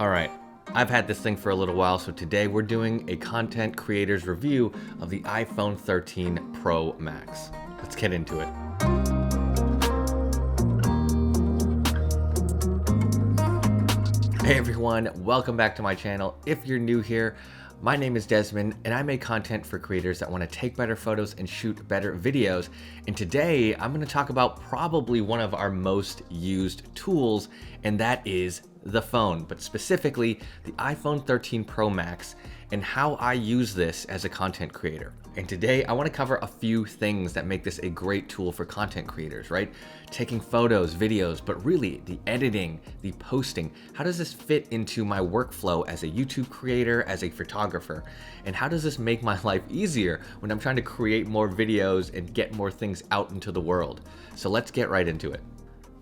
All right, I've had this thing for a little while, so today we're doing a content creator's review of the iPhone 13 Pro Max. Let's get into it. Hey everyone, welcome back to my channel. If you're new here, my name is Desmond and I make content for creators that want to take better photos and shoot better videos. And today I'm going to talk about probably one of our most used tools, and that is the phone, but specifically the iPhone 13 Pro Max and how I use this as a content creator. And today I want to cover a few things that make this a great tool for content creators, right? Taking photos, videos, but really the editing, the posting. How does this fit into my workflow as a YouTube creator, as a photographer? And how does this make my life easier when I'm trying to create more videos and get more things out into the world? So let's get right into it.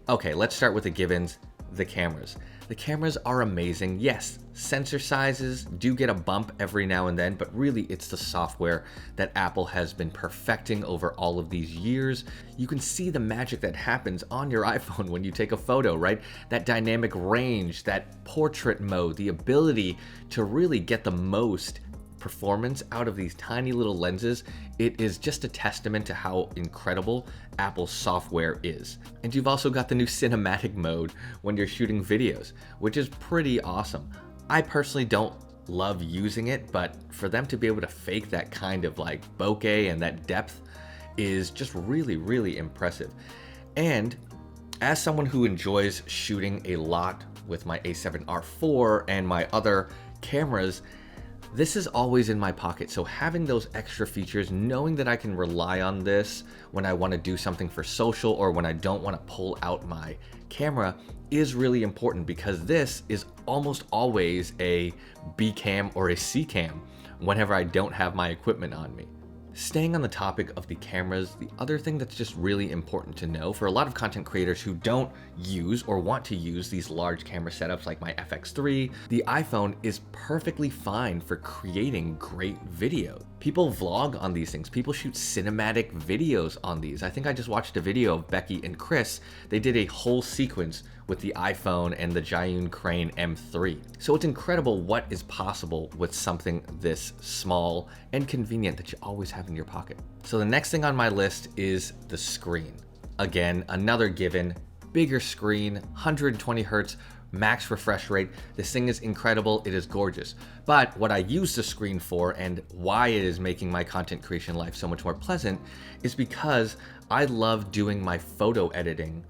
Okay, let's start with the givens, the cameras. The cameras are amazing. Yes, sensor sizes do get a bump every now and then, but really it's the software that Apple has been perfecting over all of these years. You can see the magic that happens on your iPhone when you take a photo, right? That dynamic range, that portrait mode, the ability to really get the most performance out of these tiny little lenses. It is just a testament to how incredible Apple's software is. And you've also got the new cinematic mode when you're shooting videos, which is pretty awesome. I personally don't love using it, but for them to be able to fake that kind of like bokeh and that depth is just really, really impressive. And as someone who enjoys shooting a lot with my A7R4 and my other cameras, this is always in my pocket, so having those extra features, knowing that I can rely on this when I want to do something for social or when I don't want to pull out my camera is really important, because this is almost always a B cam or a C cam whenever I don't have my equipment on me. Staying on the topic of the cameras, the other thing that's just really important to know for a lot of content creators who don't use or want to use these large camera setups like my FX3, the iPhone is perfectly fine for creating great video. People vlog on these things. People shoot cinematic videos on these. I think I just watched a video of Becky and Chris. They did a whole sequence with the iPhone and the Zhiyun Crane M3. So it's incredible what is possible with something this small and convenient that you always have in your pocket. So the next thing on my list is the screen. Again, another given, bigger screen, 120 hertz, max refresh rate. This thing is incredible, it is gorgeous. But what I use the screen for and why it is making my content creation life so much more pleasant is because I love doing my photo editing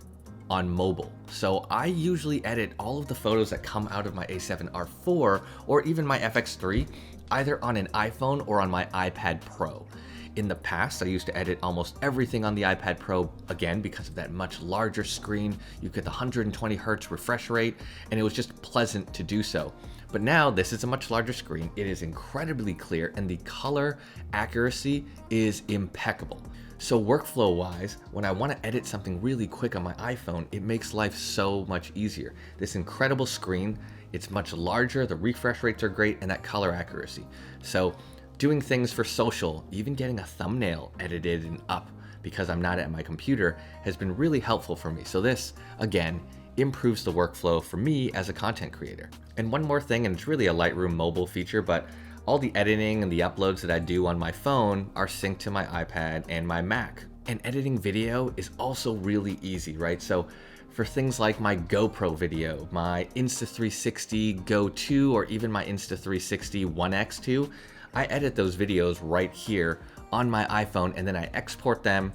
on mobile. So I usually edit all of the photos that come out of my A7R4 or even my FX3 either on an iPhone or on my iPad Pro. In the past, I used to edit almost everything on the iPad Pro, again, because of that much larger screen. You get the 120 hertz refresh rate, and it was just pleasant to do so. But now this is a much larger screen. It is incredibly clear, and the color accuracy is impeccable. So workflow wise, when I want to edit something really quick on my iPhone, it makes life so much easier. This incredible screen, it's much larger, the refresh rates are great, and that color accuracy. So doing things for social, even getting a thumbnail edited and up because I'm not at my computer, has been really helpful for me. So this, again, improves the workflow for me as a content creator. And one more thing, and it's really a Lightroom mobile feature, but all the editing and the uploads that I do on my phone are synced to my iPad and my Mac. And editing video is also really easy, right? So for things like my GoPro video, my Insta360 Go 2, or even my Insta360 One X2, I edit those videos right here on my iPhone, and then I export them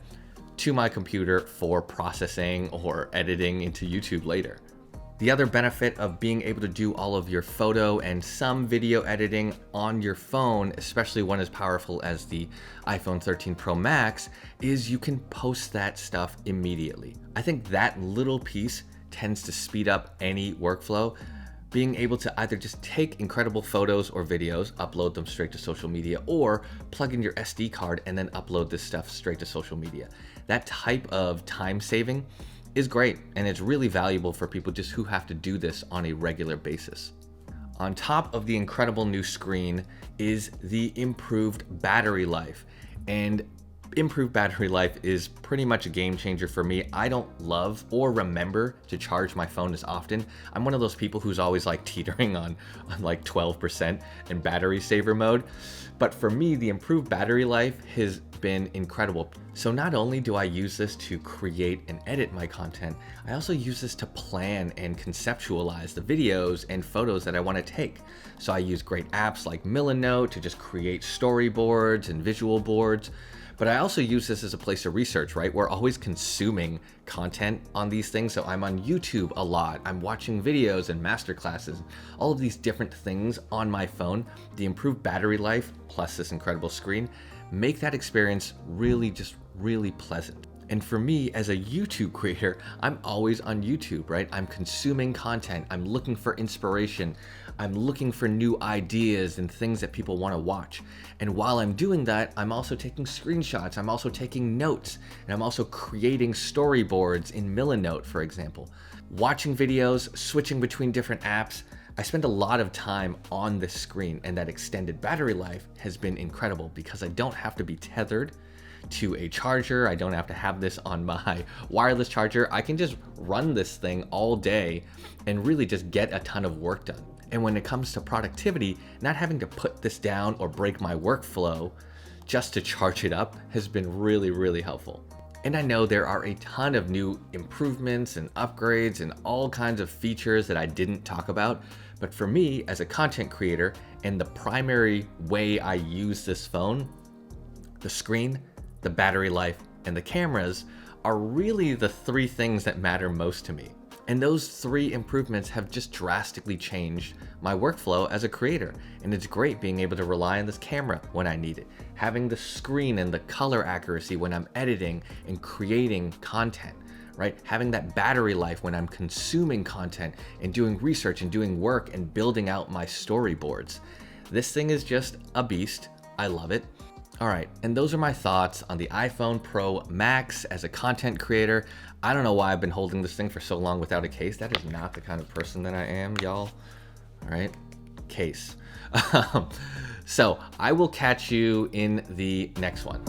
to my computer for processing or editing into YouTube later. The other benefit of being able to do all of your photo and some video editing on your phone, especially one as powerful as the iPhone 13 Pro Max, is you can post that stuff immediately. I think that little piece tends to speed up any workflow. Being able to either just take incredible photos or videos, upload them straight to social media, or plug in your SD card and then upload this stuff straight to social media. That type of time saving is great, and it's really valuable for people just who have to do this on a regular basis. On top of the incredible new screen is the improved battery life. And improved battery life is pretty much a game changer for me. I don't love or remember to charge my phone as often. I'm one of those people who's always like teetering on like 12% in battery saver mode. But for me, the improved battery life has been incredible. So not only do I use this to create and edit my content, I also use this to plan and conceptualize the videos and photos that I want to take. So I use great apps like Milanote to just create storyboards and visual boards. But I also use this as a place to research, right? We're always consuming content on these things. So I'm on YouTube a lot. I'm watching videos and masterclasses, all of these different things on my phone. The improved battery life plus this incredible screen make that experience really pleasant. And for me as a YouTube creator, I'm always on YouTube, right? I'm consuming content. I'm looking for inspiration. I'm looking for new ideas and things that people want to watch. And while I'm doing that, I'm also taking screenshots. I'm also taking notes, and I'm also creating storyboards in Milanote, for example. Watching videos, switching between different apps. I spend a lot of time on this screen, and that extended battery life has been incredible because I don't have to be tethered to a charger. I don't have to have this on my wireless charger. I can just run this thing all day and really just get a ton of work done. And when it comes to productivity, not having to put this down or break my workflow just to charge it up has been really helpful. And I know there are a ton of new improvements and upgrades and all kinds of features that I didn't talk about. But for me as a content creator and the primary way I use this phone, the screen, the battery life, and the cameras are really the three things that matter most to me. And those three improvements have just drastically changed my workflow as a creator. And it's great being able to rely on this camera when I need it, having the screen and the color accuracy when I'm editing and creating content, right? Having that battery life when I'm consuming content and doing research and doing work and building out my storyboards. This thing is just a beast. I love it. All right, and those are my thoughts on the iPhone Pro Max as a content creator. I don't know why I've been holding this thing for so long without a case. That is not the kind of person that I am, y'all. All right, case. So I will catch you in the next one.